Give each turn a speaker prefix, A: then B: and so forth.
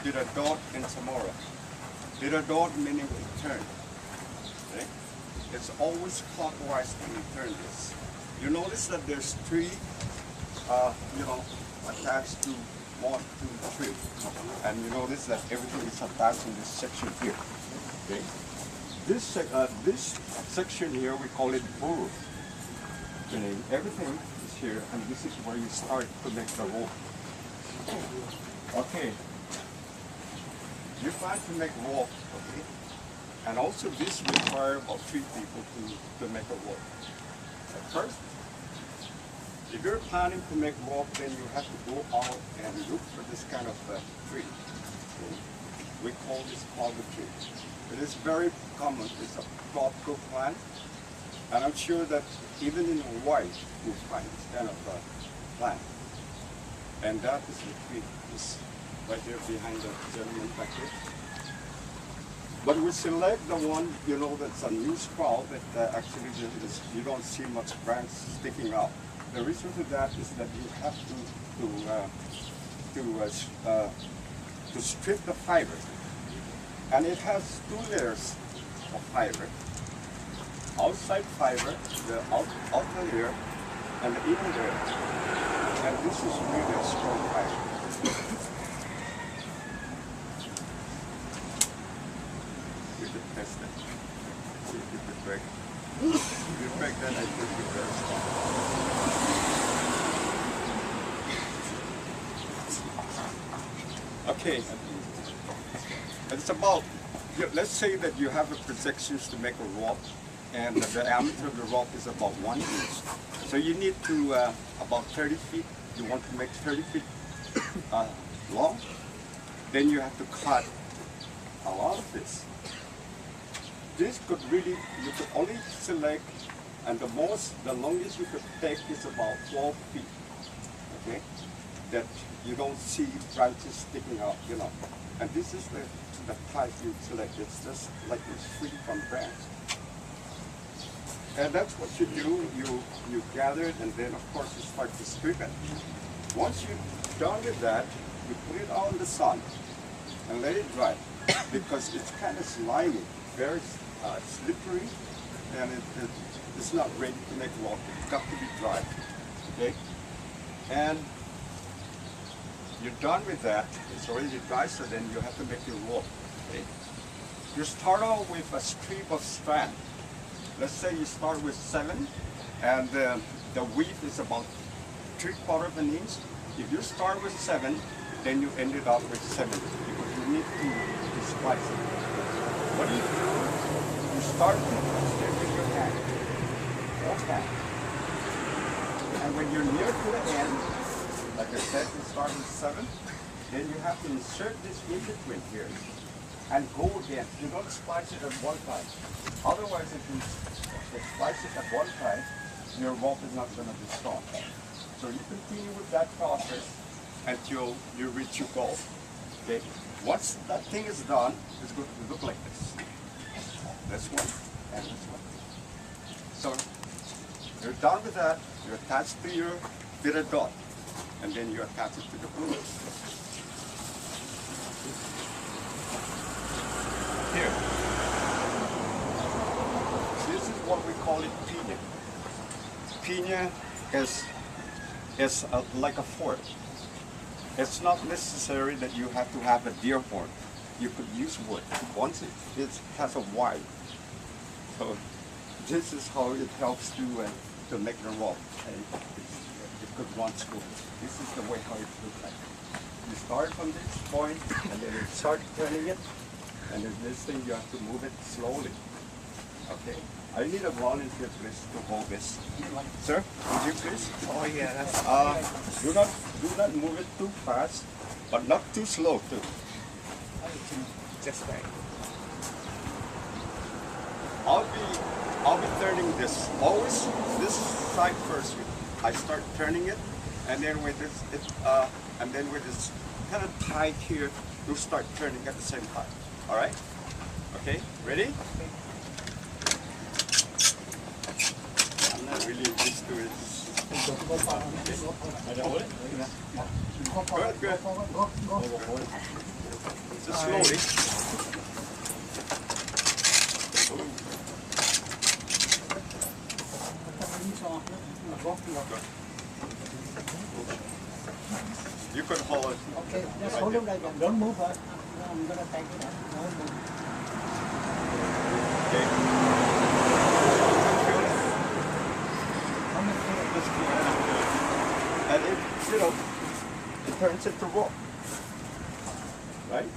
A: biradot and samora. Biradot meaning to turn. Okay? It's always clockwise when you turn this. You notice that there's three, attached to one, two, three. And you notice that everything is attached in this section here. Okay? This section here, we call it buru. Meaning everything is here, and this is where you start to make the rope. Okay. You plan to make rope, okay? And also this requires about 3 people to make a rope. At first, if you're planning to make rope, then you have to go out and look for this kind of tree. Okay? We call this pago tree. It is very common. It's a tropical plant. And I'm sure that even in Hawaii, you find this kind of plant. And that is the tree. It's right there behind the gentleman back here. But we select the one, that's a new sprout that actually you don't see much branch sticking out. The reason for that is that you have to strip the fiber. And it has 2 layers of fiber. Outside fiber, the outer layer, and the inner layer. And this is really a strong fiber. You could test it. See if you could break. If you break that, I think you're very strong. Okay. It's about, let's say that you have a projections to make a rope, and the diameter of the rope is about 1 inch. So you need to, about 30 feet, you want to make 30 feet long, then you have to cut a lot of this. This could really, you could only select, and the longest you could take is about 12 feet, okay? That you don't see branches sticking out, And this is the type you select. It's just like it's free from branch. And that's what you do. You gather it, and then of course you start to strip it. Once you're done with that, you put it out in the sun and let it dry, because it's kind of slimy, very slippery, and it's not ready to make rope. It's got to be dry. Okay, and you're done with that. It's already dry, so then you have to make your rope. Okay, you start out with a strip of strand. Let's say you start with 7, and the width is about 3/4 of an inch. If you start with 7, then you ended up with 7, because you need to splice it. What do? You start with your hand, okay. And when you're near to the end, like I said, you start with 7, then you have to insert this in between here and go again. You don't splice it at one time. Otherwise, if you splice it at one time, your rope is not going to be strong. So you continue with that process until you reach your goal. Okay. Once that thing is done, it's going to look like this. This one and this one. So you're done with that. You attach to your biradot, and then you attach it to the glue. Here. This is what we call it piña. Piña is like a fork. It's not necessary that you have to have a deer horn. You could use wood. Once it has a wide. So this is how it helps to make the rope. It could run smooth. This is the way how it looks like. You start from this point, and then you start turning it, and then this thing you have to move it slowly. Okay. I need a volunteer, please, to hold this. Sir, would you please?
B: Oh yeah, that's
A: do not move it too fast, but not too slow too.
B: just right.
A: I'll be turning this. Always this side first. I start turning it, and then with this kind of tight here, you start turning at the same time. All right? Okay. Ready? I'm not really used to it. Good, good. Just slowly. You can hold it.
C: Okay, just hold it like that. Don't move her. I'm gonna take it out. Don't move.
A: Okay.
C: How much feel it?
A: Just keep it. And it turns into rope. Right?